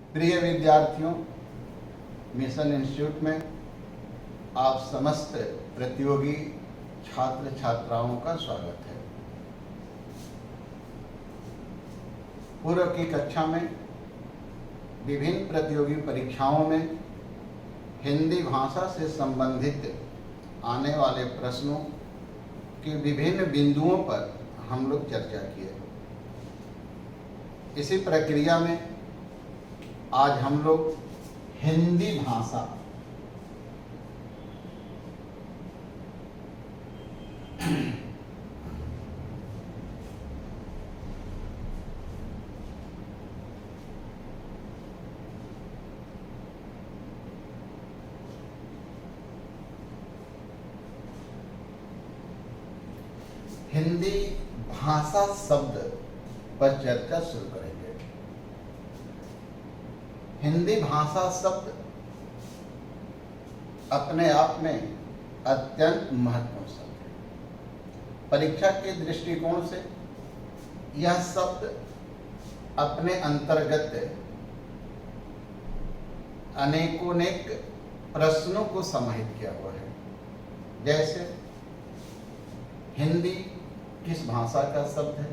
प्रिय विद्यार्थियों, mission institute में आप समस्त प्रतियोगी छात्र छात्राओं का स्वागत है। पूर्व की कक्षा में विभिन्न प्रतियोगी परीक्षाओं में हिंदी भाषा से संबंधित आने वाले प्रश्नों के विभिन्न बिंदुओं पर हम लोग चर्चा किए। इसी प्रक्रिया में आज हम लोग हिंदी भाषा हिंदी भाषा शब्द पर चर्चा शुरू करेंगे। हिंदी भाषा शब्द अपने आप में अत्यंत महत्वपूर्ण शब्द है। परीक्षा के दृष्टिकोण से यह शब्द अपने अंतर्गत अनेकोनेक प्रश्नों को समाहित किया हुआ है। जैसे हिंदी किस भाषा का शब्द है,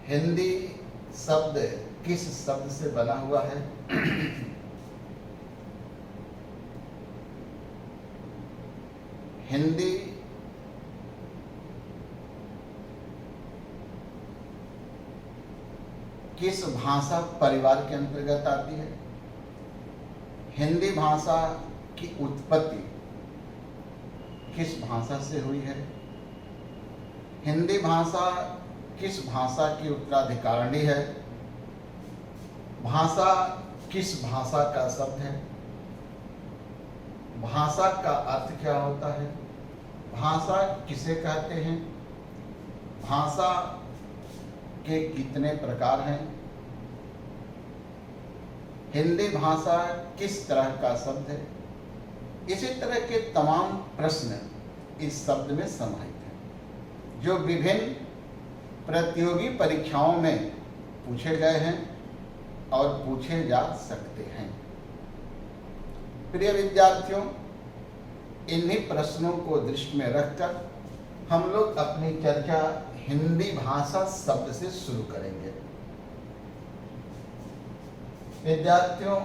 हिंदी शब्द किस शब्द से बना हुआ है, हिंदी किस भाषा परिवार के अंतर्गत आती है, हिंदी भाषा की उत्पत्ति किस भाषा से हुई है, हिंदी भाषा किस भाषा की उत्तराधिकारिणी है, भाषा किस भाषा का शब्द है, भाषा का अर्थ क्या होता है, भाषा किसे कहते हैं, भाषा के कितने प्रकार हैं, हिंदी भाषा किस तरह का शब्द है। इसी तरह के तमाम प्रश्न इस शब्द में समाहित हैं, जो विभिन्न प्रतियोगी परीक्षाओं में पूछे गए हैं और पूछे जा सकते हैं। प्रिय विद्यार्थियों, इन्हीं प्रश्नों को दृष्टि में रखकर हम लोग अपनी चर्चा हिंदी भाषा शब्द से शुरू करेंगे। विद्यार्थियों,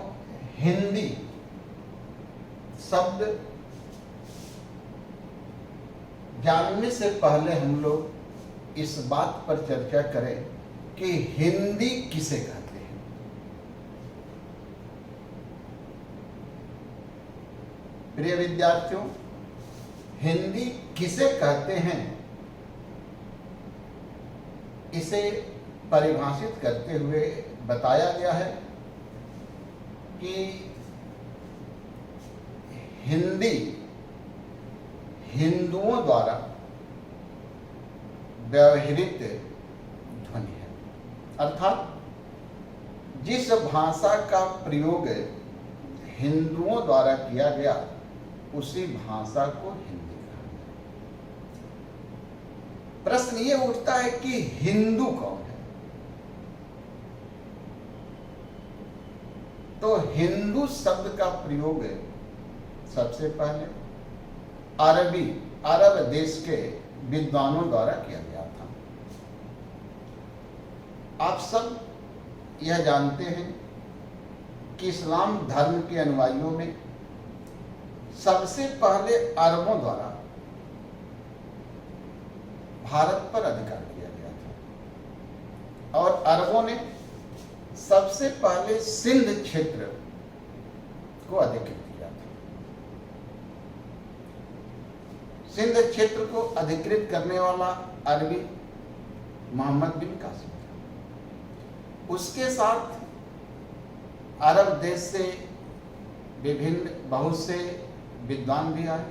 हिंदी शब्द जानने से पहले हम लोग इस बात पर चर्चा करें कि हिंदी किसे कहते हैं। प्रिय विद्यार्थियों, हिंदी किसे कहते हैं, इसे परिभाषित करते हुए बताया गया है कि हिंदी हिंदुओं द्वारा व्यवहृत ध्वनि है, अर्थात जिस भाषा का प्रयोग हिंदुओं द्वारा किया गया उसी भाषा को हिंदी कहा गया। प्रश्न ये उठता है कि हिंदू कौन है। तो हिंदू शब्द का प्रयोग सबसे पहले अरब देश के विद्वानों द्वारा किया गया था। आप सब यह जानते हैं कि इस्लाम धर्म के अनुयायियों में सबसे पहले अरबों द्वारा भारत पर अधिकार किया गया था और अरबों ने सबसे पहले सिंध क्षेत्र को अधिकृत किया था। सिंध क्षेत्र को अधिकृत करने वाला अरबी मोहम्मद बिन कासिम था। उसके साथ अरब देश से विभिन्न बहुत से विद्वान भी आए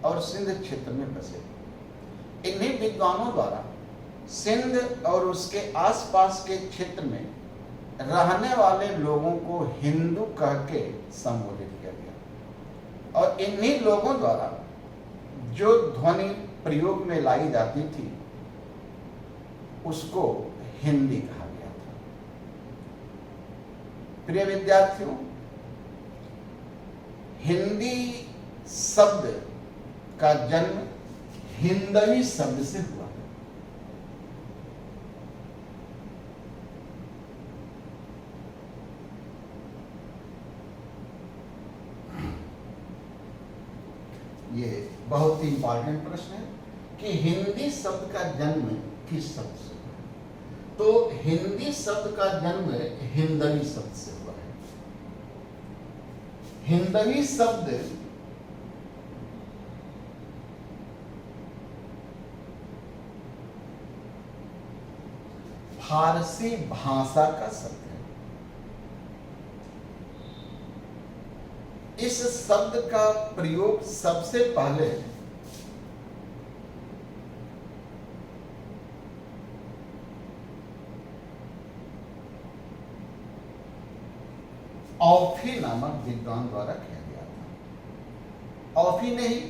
और सिंध क्षेत्र में बसे। इन्हीं विद्वानों द्वारा सिंध और उसके आसपास के क्षेत्र में रहने वाले लोगों को हिंदू कह के संबोधित किया गया और इन्हीं लोगों द्वारा जो ध्वनि प्रयोग में लाई जाती थी उसको हिंदी कहा गया था। प्रिय विद्यार्थियों, हिंदी शब्द का जन्म हिंदवी शब्द से हुआ है। ये बहुत ही इंपॉर्टेंट प्रश्न है कि हिंदी शब्द का जन्म किस शब्द से हुआ है। तो हिंदी शब्द का जन्म हिंदवी शब्द से हुआ है। हिंदवी शब्द फारसी भाषा का शब्द है। इस शब्द का प्रयोग सबसे पहले औफी नामक विद्वान द्वारा किया गया था। औफी ने ही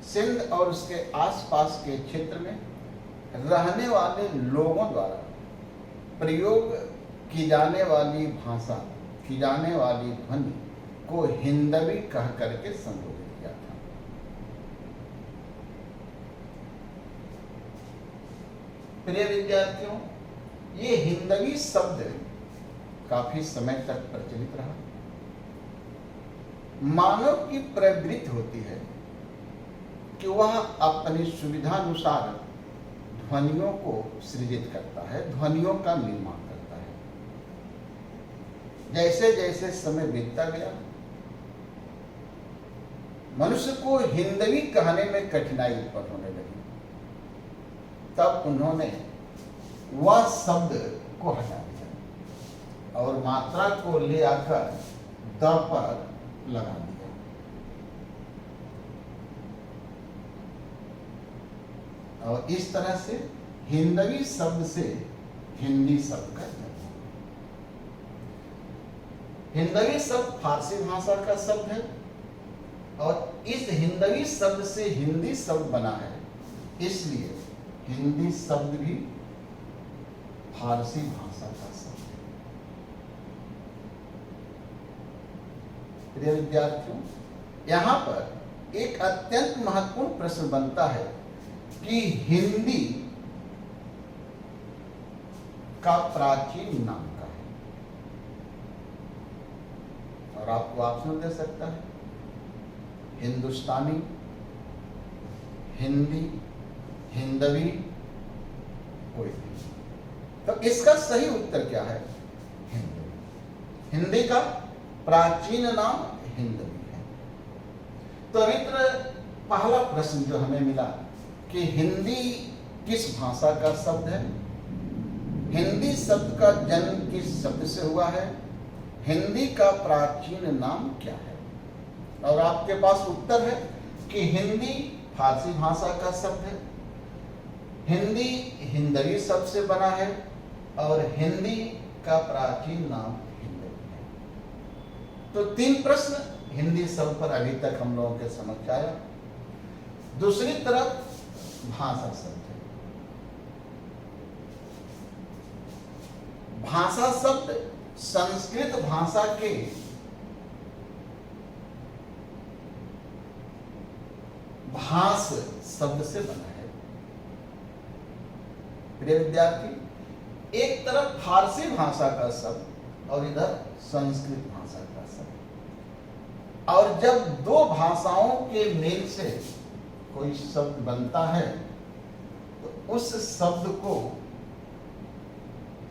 सिंध और उसके आसपास के क्षेत्र में रहने वाले लोगों द्वारा प्रयोग की जाने वाली भाषा, की जाने वाली ध्वनि को हिंदवी कह करके संबोधित किया था। प्रिय विद्यार्थियों, ये हिंदवी शब्द काफी समय तक प्रचलित रहा। मानव की प्रवृत्ति होती है कि वह अपनी सुविधानुसार ध्वनियों को सृजित करता है, ध्वनियों का निर्माण करता है। जैसे जैसे समय बीतता गया, मनुष्य को हिंदवी कहने में कठिनाई उत्पन्न होने लगी। तब उन्होंने वह शब्द को हटा दिया और मात्रा को ले आकर द पर लगा दिया। और इस तरह से हिंदवी शब्द से हिंदी शब्द का जन्म। हिंदवी शब्द फारसी भाषा का शब्द है और इस हिंदवी शब्द से हिंदी शब्द बना है, इसलिए हिंदी शब्द भी फारसी भाषा का शब्द है। प्रिय विद्यार्थियों, यहाँ पर एक अत्यंत महत्वपूर्ण प्रश्न बनता है कि हिंदी का प्राचीन नाम क्या है। और आपको ऑप्शन दे सकता है हिंदुस्तानी, हिंदी, हिंदवी, कोई भी। तो इसका सही उत्तर क्या है? हिंदवी। हिंदी का प्राचीन नाम हिंदवी है। तो मित्र, पहला प्रश्न जो हमें मिला कि हिंदी किस भाषा का शब्द है, हिंदी शब्द का जन्म किस शब्द से हुआ है, हिंदी का प्राचीन नाम क्या है। और आपके पास उत्तर है कि हिंदी फारसी भाषा का शब्द है, हिंदी हिंदवी शब्द से बना है और हिंदी का प्राचीन नाम हिंदवी है। तो 3 प्रश्न हिंदी शब्द पर अभी तक हम लोगों के समझ आया। दूसरी तरफ भाषा शब्द है। भाषा शब्द संस्कृत भाषा के भाष शब्द से बना है। प्रिय विद्यार्थी, एक तरफ फारसी भाषा का शब्द और इधर संस्कृत भाषा का शब्द, और जब दो भाषाओं के मेल से कोई शब्द बनता है तो उस शब्द को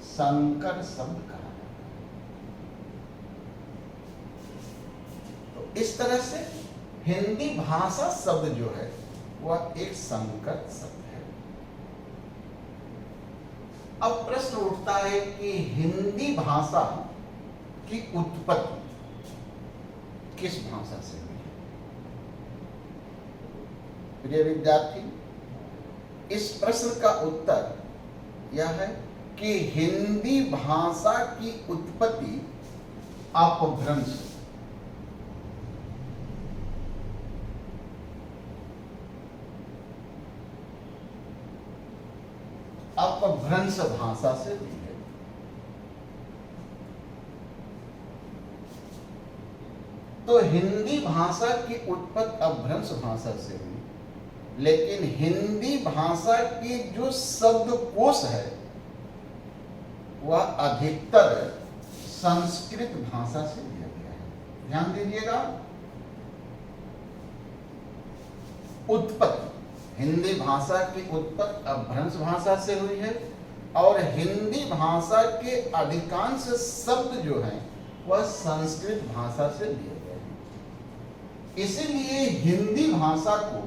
संकर शब्द कहा जाता है। तो इस तरह से हिंदी भाषा शब्द जो है वह एक संकर शब्द है। अब प्रश्न उठता है कि हिंदी भाषा की उत्पत्ति किस भाषा से हुई है। प्रिय विद्यार्थी, इस प्रश्न का उत्तर यह है कि हिंदी भाषा की उत्पत्ति अपभ्रंश, अपभ्रंश भाषा से हुई है। तो हिंदी भाषा की उत्पत्ति अपभ्रंश भाषा से हुई, लेकिन हिंदी भाषा की जो शब्दकोश है वह अधिकतर संस्कृत भाषा से लिया गया है। ध्यान दीजिएगा, उत्पत्ति हिंदी भाषा की उत्पत्ति अपभ्रंश भाषा से हुई है और हिंदी भाषा के अधिकांश शब्द जो हैं वह संस्कृत भाषा से लिए गए हैं। इसीलिए हिंदी भाषा को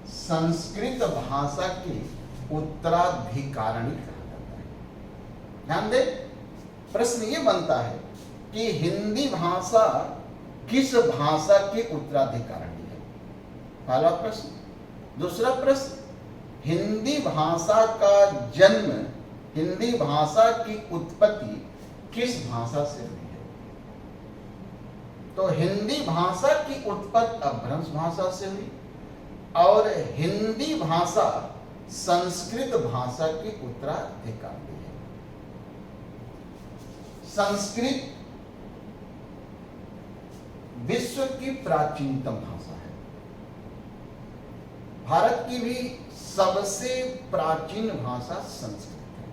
संस्कृत भाषा की उत्तराधिकारिणी कहा जाता है। ध्यान दें, प्रश्न ये बनता है कि हिंदी भाषा किस भाषा की उत्तराधिकारिणी है? पहला प्रश्न। दूसरा प्रश्न, हिंदी भाषा का जन्म, हिंदी भाषा की उत्पत्ति किस भाषा से हुई है? तो हिंदी भाषा की उत्पत्ति अपभ्रंश भाषा से हुई और हिंदी भाषा संस्कृत भाषा की उत्तराधिकारी है। संस्कृत विश्व की प्राचीनतम भाषा है। भारत की भी सबसे प्राचीन भाषा संस्कृत है।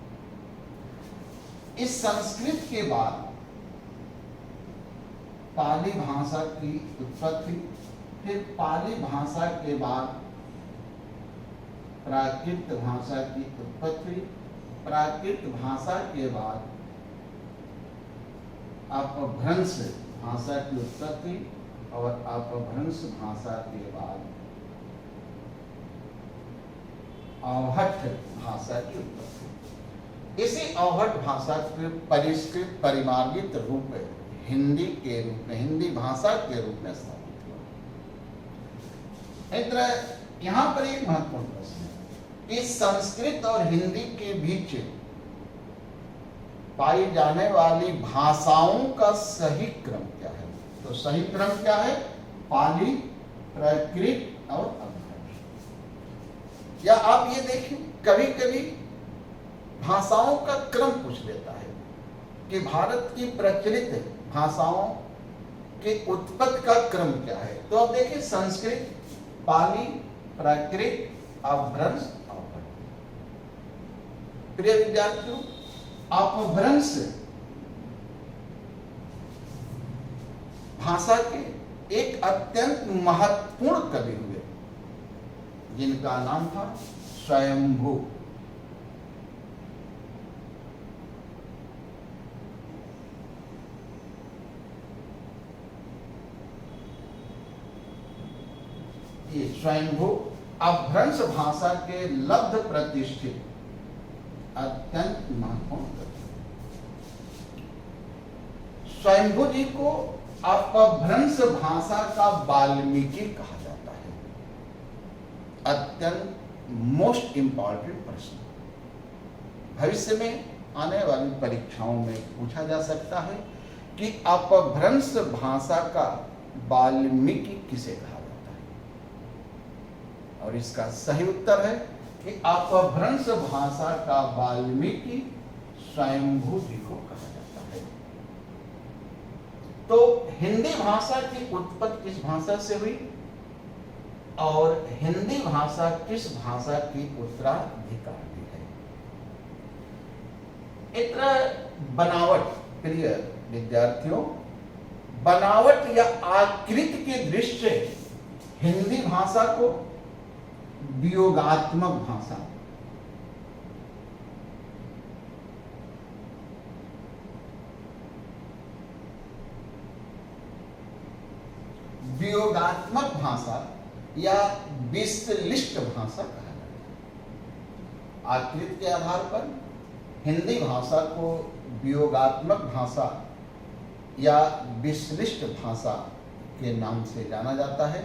इस संस्कृत के बाद पाली भाषा की उत्पत्ति, फिर पाली भाषा के बाद प्राकृत भाषा की उत्पत्ति, प्राकृत भाषा के बाद अपभ्रंश भाषा की उत्पत्ति और अपभ्रंश भाषा के बाद अवहट्ठ भाषा की उत्पत्ति। इसी अवहट्ठ भाषा के परिष्कृत परिमार्जित रूप हिंदी के रूप में, हिंदी भाषा के रूप में स्थापित हुआ। इतना यहाँ पर एक महत्वपूर्ण प्रश्न है कि संस्कृत और हिंदी के बीच पाई जाने वाली भाषाओं का सही क्रम क्या है? तो सही क्रम क्या है? पाली, प्राकृत और अपभ्रंश। या आप ये देखिए, कभी कभी भाषाओं का क्रम पूछ लेता है कि भारत की प्रचलित भाषाओं के उत्पत्ति का क्रम क्या है? तो अब देखिए, संस्कृत, पाली, प्राकृत, अपभ्रंश, अवहट्ठ। प्रिय विद्यार्थियों, अपभ्रंश भाषा के एक अत्यंत महत्वपूर्ण कवि हुए जिनका नाम था स्वयंभू। ये स्वयंभू अपभ्रंश भाषा के लब्ध प्रतिष्ठित अत्यंत महत्वपूर्ण कवि। स्वयंभू जी को अपभ्रंश भाषा का वाल्मीकि कहा जाता है। अत्यंत मोस्ट इंपॉर्टेंट प्रश्न, भविष्य में आने वाली परीक्षाओं में पूछा जा सकता है कि अपभ्रंश भाषा का वाल्मीकि किसे कहा जाता है? और इसका सही उत्तर है कि अपभ्रंश भाषा का वाल्मीकि स्वयंभू जी को कहा जाता है। तो हिंदी भाषा की उत्पत्ति किस भाषा से हुई और हिंदी भाषा किस भाषा की उत्तराधिकारी है? इतना बनावट, प्रिय विद्यार्थियों, बनावट या आकृति के दृष्टि से हिंदी भाषा को वियोगात्मक भाषा, वियोगात्मक भाषा या विश्लिष्ट भाषा कहा जाता है। आकृति के आधार पर हिंदी भाषा को वियोगात्मक भाषा या विश्लिष्ट भाषा के नाम से जाना जाता है।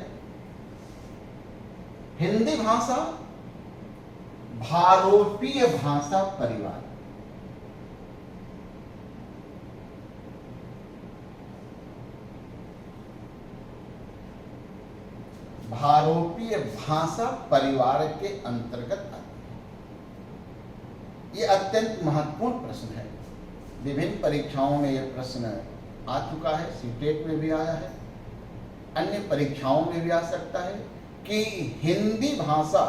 हिंदी भाषा भारोपीय भाषा परिवार, भारोपीय भाषा परिवार के अंतर्गत आती है। यह अत्यंत महत्वपूर्ण प्रश्न है। विभिन्न परीक्षाओं में यह प्रश्न आ चुका है, सीटेट में भी आया है अन्य परीक्षाओं में भी आ सकता है कि हिंदी भाषा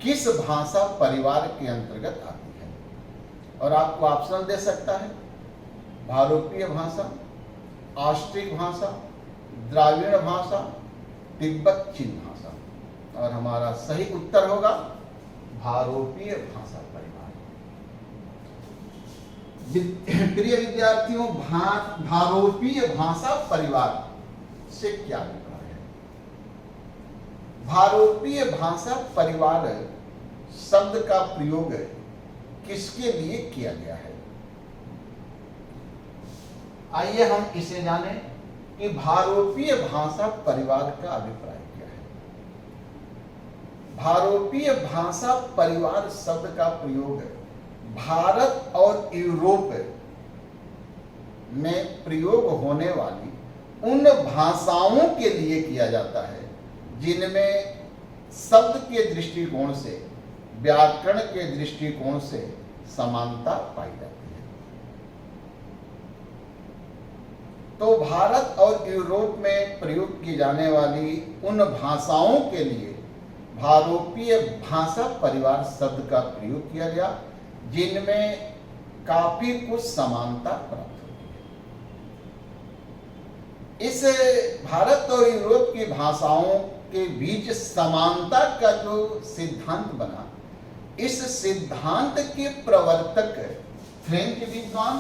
किस भाषा परिवार के अंतर्गत आती है, और आपको ऑप्शन दे सकता है भारोपीय भाषा, ऑस्ट्रिक भाषा, द्राविड़ भाषा, तिब्बत चीन भाषा। और हमारा सही उत्तर होगा भारोपीय भाषा परिवार। प्रिय विद्यार्थियों, भारोपीय भाषा परिवार से क्या अभिप्राय है? भारोपीय भाषा परिवार शब्द का प्रयोग किसके लिए किया गया है? आइए हम इसे जानें कि भारोपीय भाषा परिवार का अभिप्राय क्या है। भारोपीय भाषा परिवार शब्द का प्रयोग भारत और यूरोप में प्रयोग होने वाली उन भाषाओं के लिए किया जाता है जिनमें शब्द के दृष्टिकोण से, व्याकरण के दृष्टिकोण से समानता पाई जाती है। तो भारत और यूरोप में प्रयोग की जाने वाली उन भाषाओं के लिए भारोपीय भाषा परिवार शब्द का प्रयोग किया गया जिनमें काफी कुछ समानता प्राप्त होती है। इस भारत और यूरोप की भाषाओं के बीच समानता का जो सिद्धांत बना, इस सिद्धांत के प्रवर्तक फ्रेंच विद्वान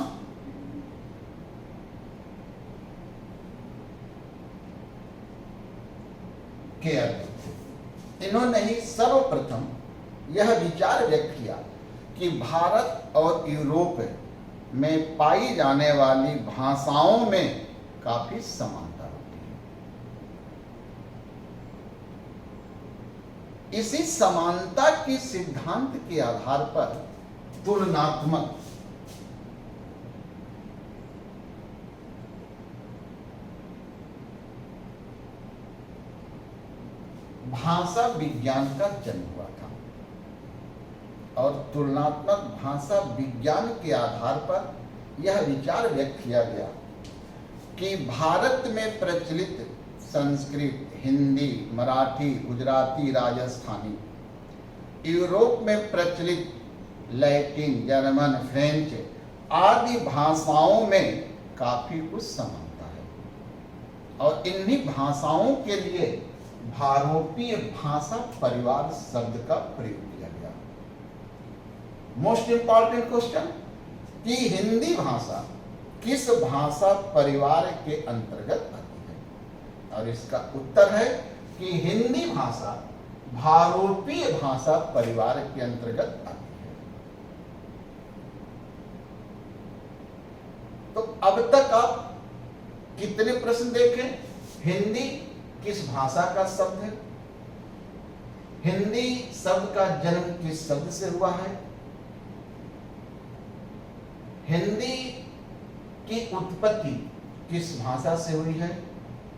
केयर थे। इन्होंने ही सर्वप्रथम यह विचार व्यक्त किया कि भारत और यूरोप में पाई जाने वाली भाषाओं में काफी समानता होती है। इसी समानता के सिद्धांत के आधार पर तुलनात्मक भाषा विज्ञान का जन्म हुआ था, और तुलनात्मक भाषा विज्ञान के आधार पर यह विचार व्यक्त किया गया कि भारत में प्रचलित संस्कृत, हिंदी, मराठी, गुजराती, राजस्थानी, यूरोप में प्रचलित लैटिन, जर्मन, फ्रेंच आदि भाषाओं में काफी कुछ समानता है, और इन्हीं भाषाओं के लिए भारोपीय भाषा परिवार शब्द का प्रयोग किया गया। मोस्ट इंपॉर्टेंट क्वेश्चन कि हिंदी भाषा किस भाषा परिवार के अंतर्गत आती है, और इसका उत्तर है कि हिंदी भाषा भारोपीय भाषा परिवार के अंतर्गत आती है। तो अब तक आप कितने प्रश्न देखें? हिंदी किस भाषा का शब्द है? हिंदी शब्द का जन्म किस शब्द से हुआ है? हिंदी की उत्पत्ति किस भाषा से हुई है?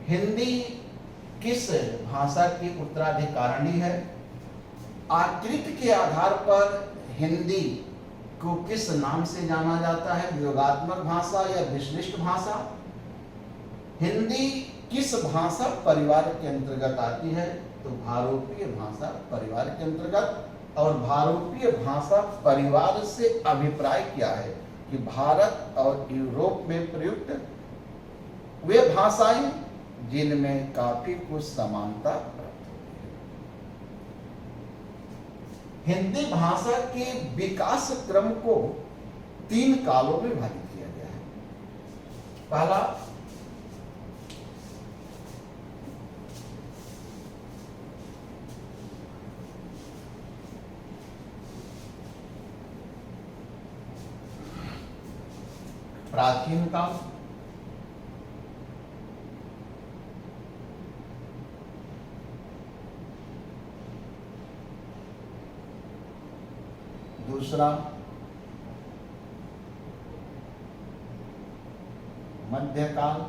हिंदी किस भाषा की उत्तराधिकारिणी है? आकृति के आधार पर हिंदी को किस नाम से जाना जाता है? योगात्मक भाषा या विश्लिष्ट भाषा? हिंदी किस भाषा परिवार के अंतर्गत आती है? तो भारोपीय भाषा परिवार के अंतर्गत। और भारोपीय भाषा परिवार से अभिप्राय क्या है कि भारत और यूरोप में प्रयुक्त वे भाषाएं जिनमें काफी कुछ समानता प्राप्त होती है। हिंदी भाषा के विकास क्रम को 3 कालों में विभाजित किया गया है। पहला, प्राचीन काल, दूसरा मध्यकाल,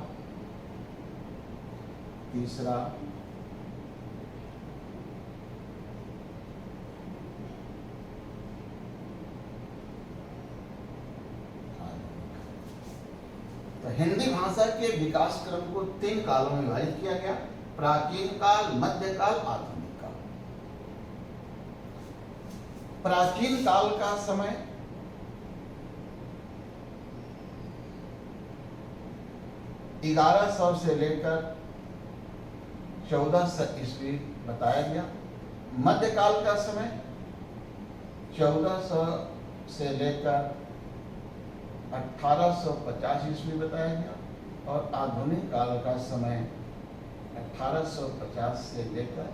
तीसरा तो हिंदी भाषा के विकास क्रम को 3 कालों में विभाजित किया गया: प्राचीन काल, मध्यकाल, आधुनिक काल। प्राचीन काल का समय ग्यारह सौ से लेकर 1400 ईस्वी बताया गया। मध्यकाल का समय 1400 से लेकर 1850 ईस्वी बताया गया और आधुनिक काल का समय 1850 से लेकर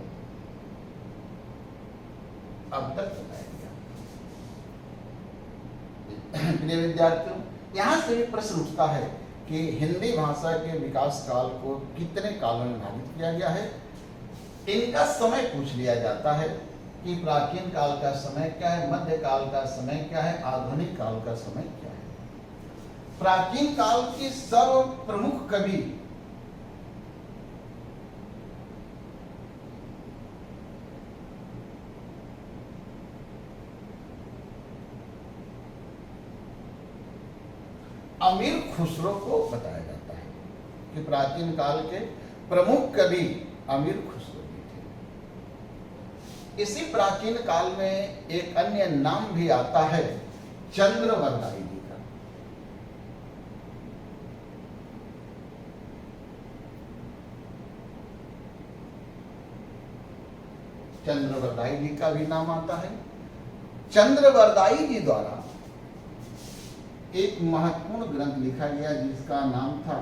अब तक बताया गया। प्रिय विद्यार्थियों, यहाँ से भी प्रश्न उठता है कि हिंदी भाषा के विकास काल को कितने कालों में विभाजित किया गया है। इनका समय पूछ लिया जाता है कि प्राचीन काल का समय क्या है, मध्यकाल का समय क्या है, आधुनिक काल का समय क्या है। प्राचीन काल के सर्व प्रमुख कवि अमीर खुसरो को बताया जाता है कि प्राचीन काल के प्रमुख कवि अमीर खुसरो भी थे। इसी प्राचीन काल में एक अन्य नाम भी आता है चंद्रवरदाई जी का। चंद्रवरदाई जी का भी नाम आता है। चंद्रवरदाई जी द्वारा एक महत्वपूर्ण ग्रंथ लिखा गया जिसका नाम था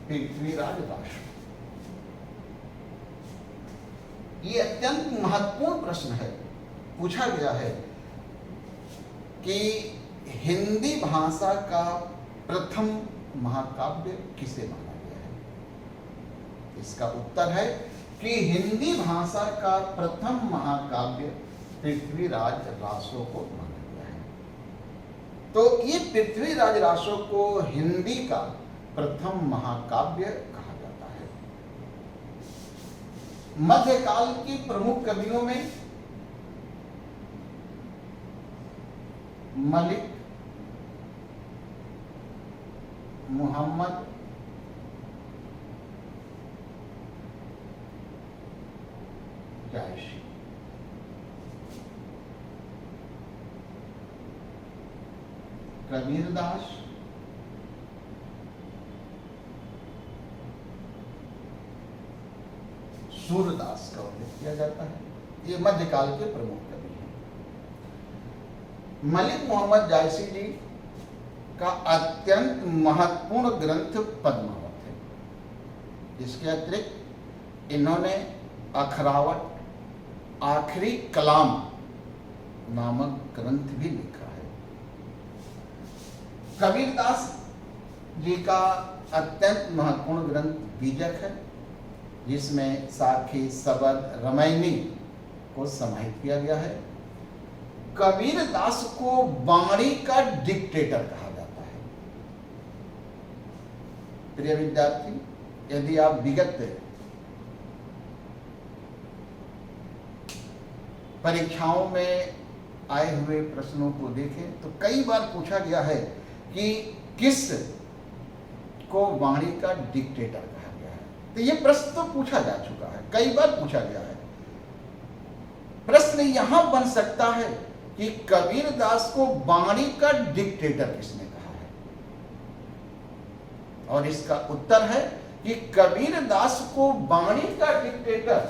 पृथ्वीराज रासो। ये अत्यंत महत्वपूर्ण प्रश्न है। पूछा गया है कि हिंदी भाषा का प्रथम महाकाव्य किसे माना गया है। इसका उत्तर है कि हिंदी भाषा का प्रथम महाकाव्य पृथ्वीराज रासो को माना गया है। तो ये पृथ्वीराज रासो को हिंदी का प्रथम महाकाव्य कहा जाता है। मध्यकाल के प्रमुख कवियों में मलिक मोहम्मद जायसी, कबीरदास, सूरदास का उल्लेख किया जाता है। ये मध्यकाल के प्रमुख कवि हैं। मलिक मोहम्मद जायसी जी का अत्यंत महत्वपूर्ण ग्रंथ पद्मावत है। इसके अतिरिक्त इन्होंने अखरावट आखिरी कलाम नामक ग्रंथ भी लिखा है। कबीरदास जी का अत्यंत महत्वपूर्ण ग्रंथ बीजक है, जिसमें साखी, सबद, रामायणी को समाहित किया गया है। कबीरदास को बाणी का डिक्टेटर कहा जाता है। प्रिय विद्यार्थी, यदि आप विगत परीक्षाओं में आए हुए प्रश्नों को देखें तो कई बार पूछा गया है कि किस को वाणी का डिक्टेटर कहा गया है। तो ये प्रश्न तो पूछा जा चुका है, कई बार पूछा गया है। प्रश्न यहां बन सकता है कि कबीरदास को वाणी का डिक्टेटर किसने कहा है, और इसका उत्तर है कि कबीरदास को वाणी का डिक्टेटर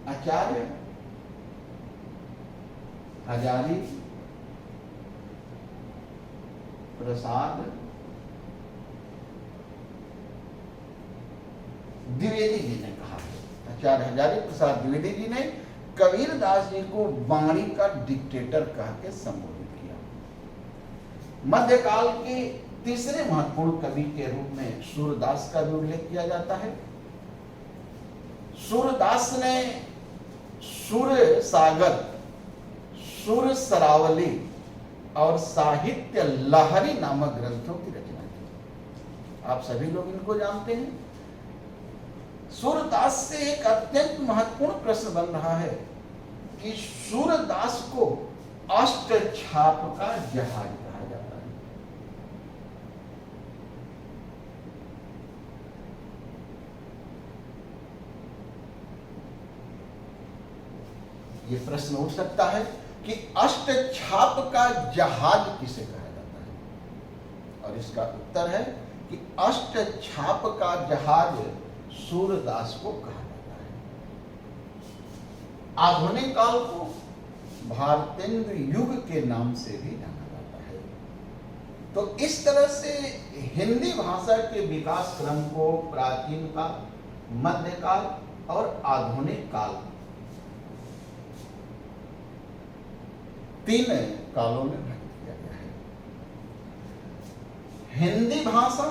आचार्य हजारी प्रसाद द्विवेदी जी ने कहा है। आचार्य हजारी प्रसाद द्विवेदी जी ने कबीरदास जी को वाणी का डिक्टेटर कह के संबोधित किया। मध्यकाल के तीसरे महत्वपूर्ण कवि के रूप में सूरदास का भी उल्लेख किया जाता है। सूरदास ने सुर सागर, सुर सरावली और साहित्य लहरी नामक ग्रंथों की रचना की। आप सभी लोग इनको जानते हैं। सूरदास से एक अत्यंत महत्वपूर्ण प्रश्न बन रहा है कि सूरदास को अष्ट छाप का जहाज कहा जाता है। ये प्रश्न उठ सकता है कि अष्ट छाप का जहाज किसे कहा जाता है, और इसका उत्तर है कि अष्ट छाप का जहाज सूरदास को कहा जाता है। आधुनिक काल को भारतेंद्र युग के नाम से भी जाना जाता है। तो इस तरह से हिंदी भाषा के विकास क्रम को प्राचीन काल, मध्यकाल और आधुनिक काल, तीन कालों में भाग किया गया है। हिंदी भाषा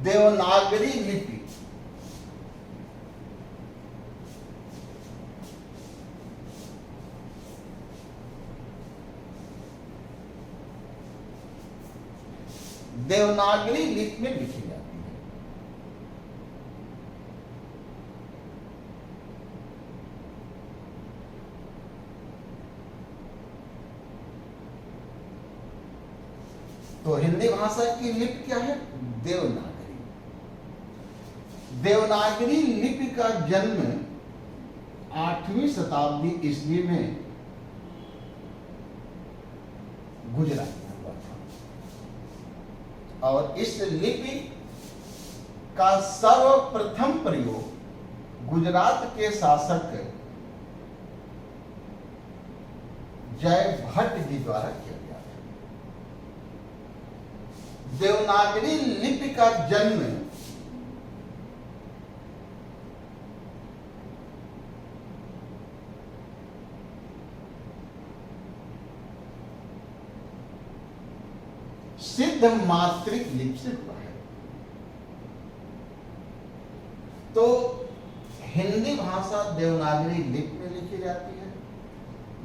देवनागरी लिपि देवनागरी लिपि में लिखी जाती है। तो हिंदी भाषा की लिपि क्या है? देवनागरी। देवनागरी लिपि का जन्म 8वीं शताब्दी ईस्वी में गुजरात में हुआ था, और इस लिपि का सर्वप्रथम प्रयोग गुजरात के शासक जय भट्ट जी द्वारा किया गया था। देवनागरी लिपि का जन्म सिद्ध मात्रिक लिपि से हुआ है। तो हिंदी भाषा देवनागरी लिपि में लिखी जाती है।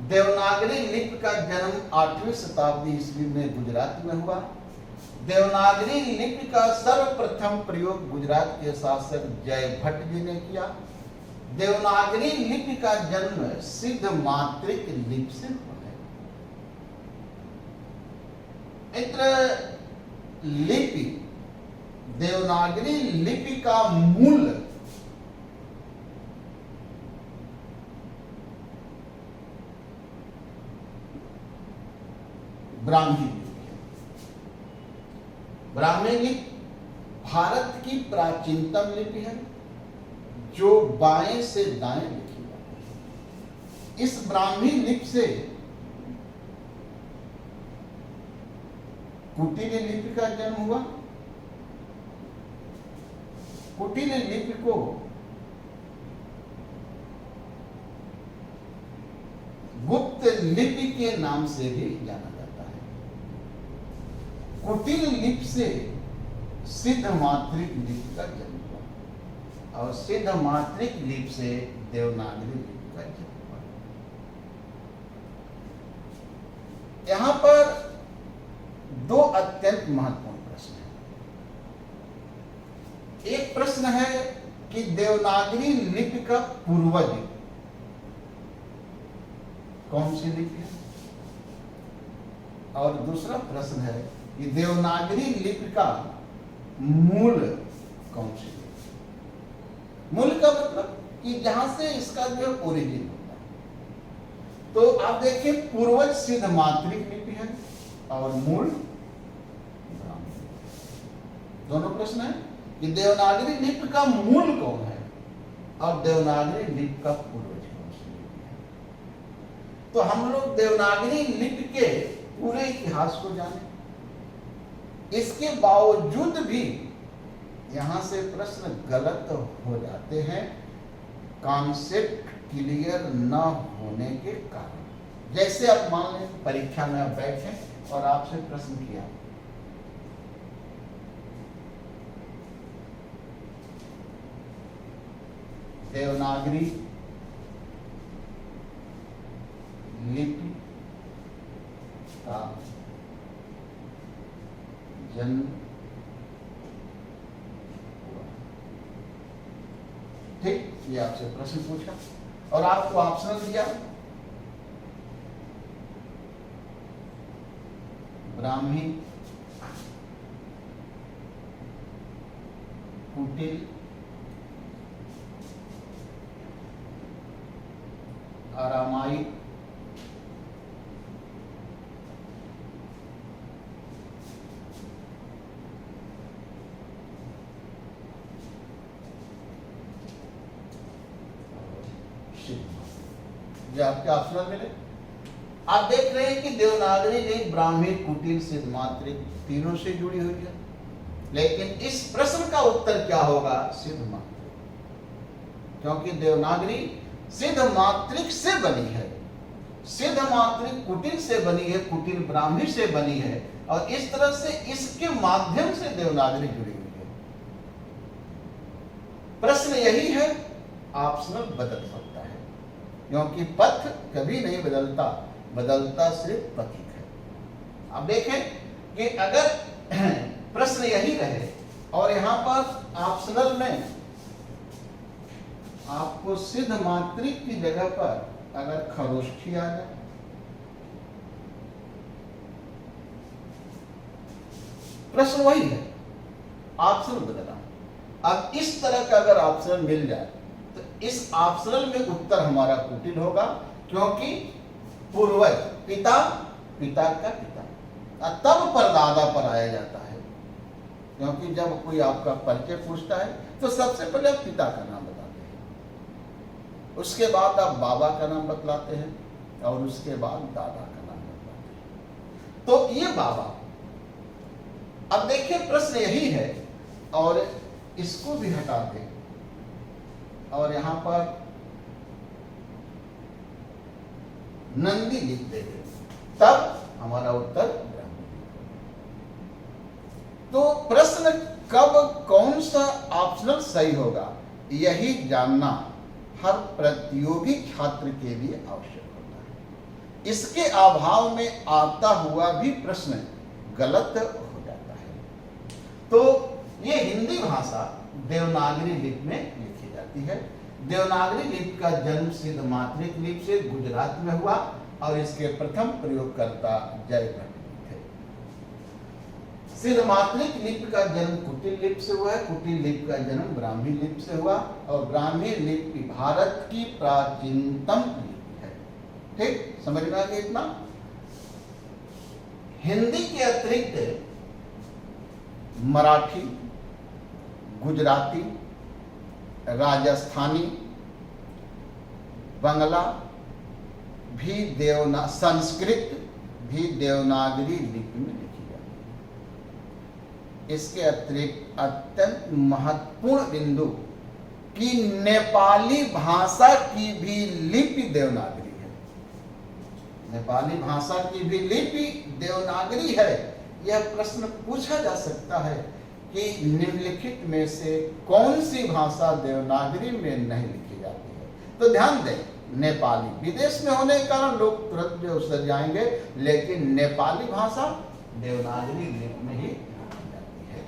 देवनागरी लिपि का जन्म 8वीं शताब्दी ईस्वी में गुजरात में हुआ। देवनागरी लिपि का सर्वप्रथम प्रयोग गुजरात के शासक जय भट्ट जी ने किया। देवनागरी लिपि का जन्म सिद्ध मात्रिक लिपि से हुआ है। मित्र, लिपि, देवनागरी लिपि का मूल ब्राह्मी लिपि है। ब्राह्मी लिपि भारत की प्राचीनतम लिपि है जो बाएं से दाएं लिखी जाती है। इस ब्राह्मी लिपि से कुटिल लिपि का जन्म हुआ। कुटिल लिपि को गुप्त लिपि के नाम से भी जाना जाता है। कुटिल लिपि से सिद्ध मात्रिक लिपि का जन्म हुआ, और सिद्ध मात्रिक लिपि से देवनागरी लिपि का जन्म हुआ। यहां पर दो अत्यंत महत्वपूर्ण प्रश्न हैं। एक प्रश्न है कि देवनागरी लिपि का पूर्वज कौन सी लिपि है, और दूसरा प्रश्न है कि देवनागरी लिपि का मूल कौन सी लिपि। मूल का मतलब कि जहां से इसका जो ओरिजिन होता है। तो आप देखिए, पूर्वज सिद्ध मात्रिक लिपि है और मूल ब्राह्मी। दोनों प्रश्न है कि देवनागरी लिपि का मूल कौन है और देवनागरी लिपि का पूर्वज कौन सी लिपि है। तो हम लोग देवनागरी लिपि के पूरे इतिहास को जाने, इसके बावजूद भी यहां से प्रश्न गलत हो जाते हैं कॉन्सेप्ट क्लियर न होने के कारण। जैसे आप मान लें परीक्षा में आप बैठे और आपसे प्रश्न किया, देवनागरी लिपि का जन्म हुआ। ठीक, ये आपसे प्रश्न पूछा और आपको ऑप्शनल दिया, ब्राह्मी, कुटिल, अरामाई, जो आपके ऑप्शनल मिले। आप देख रहे हैं कि देवनागरी लिपि ब्राह्मी, कुटिल, सिद्ध मात्रिक तीनों से जुड़ी हुई है, लेकिन इस प्रश्न का उत्तर क्या होगा? सिद्ध मात्रिक, क्योंकि देवनागरी सिद्ध मात्रिक से बनी है, सिद्ध मात्रिक कुटिल से बनी है, कुटिल ब्राह्मी से बनी है, और इस तरह से इसके माध्यम से देवनागरी जुड़ी हुई है। प्रश्न यही है, ऑप्शनल बदल सकता है, क्योंकि पथ कभी नहीं बदलता, बदलता सिर्फ पथिक है। अब देखें कि अगर प्रश्न यही रहे और यहां पर ऑप्शनल में आपको सिद्ध मात्रिक की जगह पर अगर खरोष्ठी आ जाए, प्रश्न वही है, ऑप्शनल बदला। अब इस तरह का अगर ऑप्शनल मिल जाए तो इस ऑप्शनल में उत्तर हमारा कुटिल होगा, क्योंकि पूर्वज पिता, पिता का पिता, तब परदादा पर आया जाता है। क्योंकि जब कोई आपका परिचय पूछता है तो सबसे पहले आप पिता का नाम बताते हैं, उसके बाद आप बाबा का नाम बतलाते हैं और उसके बाद दादा का नाम बतलाते हैं। तो ये बाबा। अब देखिए प्रश्न यही है और इसको भी हटा दें और यहां पर नंदी लिख देंगे, तब हमारा उत्तर ब्राह्मी। तो प्रश्न कब कौन सा ऑप्शनल सही होगा, यही जानना हर प्रतियोगी छात्र के लिए आवश्यक होता है। इसके अभाव में आता हुआ भी प्रश्न गलत हो जाता है। तो ये हिंदी भाषा देवनागरी लिपि में लिखी जाती है। देवनागरी लिपि का जन्म सिद्ध मात्रिक लिपि से गुजरात में हुआ और इसके प्रथम प्रयोगकर्ता जयभट्ट थे। सिद्ध मात्रिक लिपि का जन्म कुटिल लिपि से हुआ है, कुटिल लिपि का जन्म ब्राह्मी लिपि से हुआ और ब्राह्मी लिपि भारत की प्राचीनतम लिपि है। ठीक, समझ में आ गया इतना? हिंदी के अतिरिक्त मराठी, गुजराती, राजस्थानी, बांग्ला भी संस्कृत भी देवनागरी लिपि में लिखी जाती है। इसके अतिरिक्त अत्यंत महत्वपूर्ण बिंदु कि नेपाली भाषा की भी लिपि देवनागरी है। नेपाली भाषा की भी लिपि देवनागरी है। यह प्रश्न पूछा जा सकता है कि निम्नलिखित में से कौन सी भाषा देवनागरी में नहीं लिखी जाती है? तो ध्यान दें, नेपाली, विदेश में होने के कारण लोग तुरंत में उससे जाएंगे, लेकिन नेपाली भाषा देवनागरी लिपि में ही लिखी जाती है।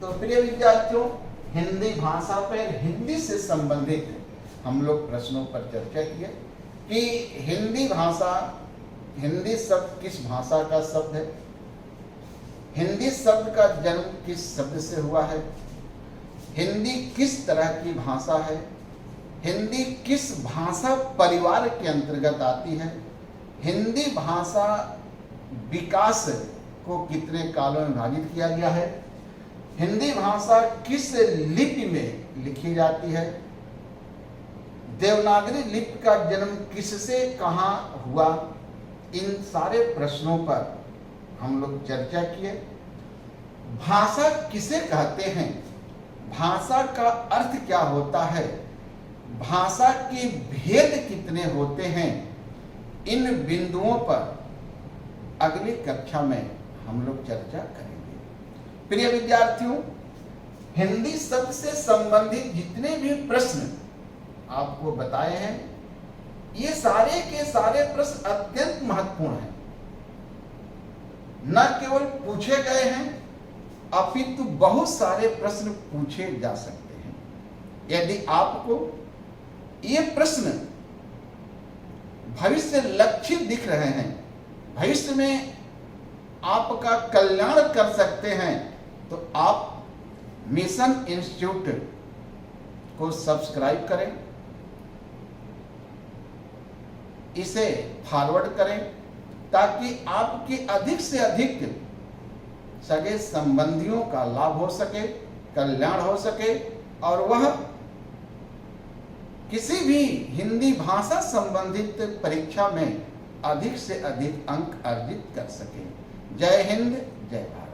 तो प्रिय विद्यार्थियों, हिंदी भाषा पर हिंदी से संबंधित हम लोग प्रश्नों पर चर्चा किए कि हिंदी भाषा, हिंदी शब्द किस भाषा का शब्द है, हिंदी शब्द का जन्म किस शब्द से हुआ है, हिंदी किस तरह की भाषा है, हिंदी किस भाषा परिवार के अंतर्गत आती है, हिंदी भाषा विकास को कितने कालों में विभाजित किया गया है, हिंदी भाषा किस लिपि में लिखी जाती है, देवनागरी लिपि का जन्म किससे कहाँ हुआ, इन सारे प्रश्नों पर हम लोग चर्चा किए। भाषा किसे कहते हैं, भाषा का अर्थ क्या होता है, भाषा के भेद कितने होते हैं, इन बिंदुओं पर अगली कक्षा में हम लोग चर्चा करेंगे। प्रिय विद्यार्थियों, हिंदी शब्द से संबंधित जितने भी प्रश्न आपको बताए हैं, ये सारे के सारे प्रश्न अत्यंत महत्वपूर्ण हैं। न केवल पूछे गए हैं अपितु बहुत सारे प्रश्न पूछे जा सकते हैं। यदि आपको ये प्रश्न भविष्य लक्षित दिख रहे हैं, भविष्य में आपका कल्याण कर सकते हैं, तो आप मिशन इंस्टीट्यूट को सब्सक्राइब करें, इसे फॉरवर्ड करें, ताकि आपके अधिक से अधिक सगे संबंधियों का लाभ हो सके, कल्याण हो सके, और वह किसी भी हिंदी भाषा संबंधित परीक्षा में अधिक से अधिक अंक अर्जित कर सके। जय हिंद, जय भारत।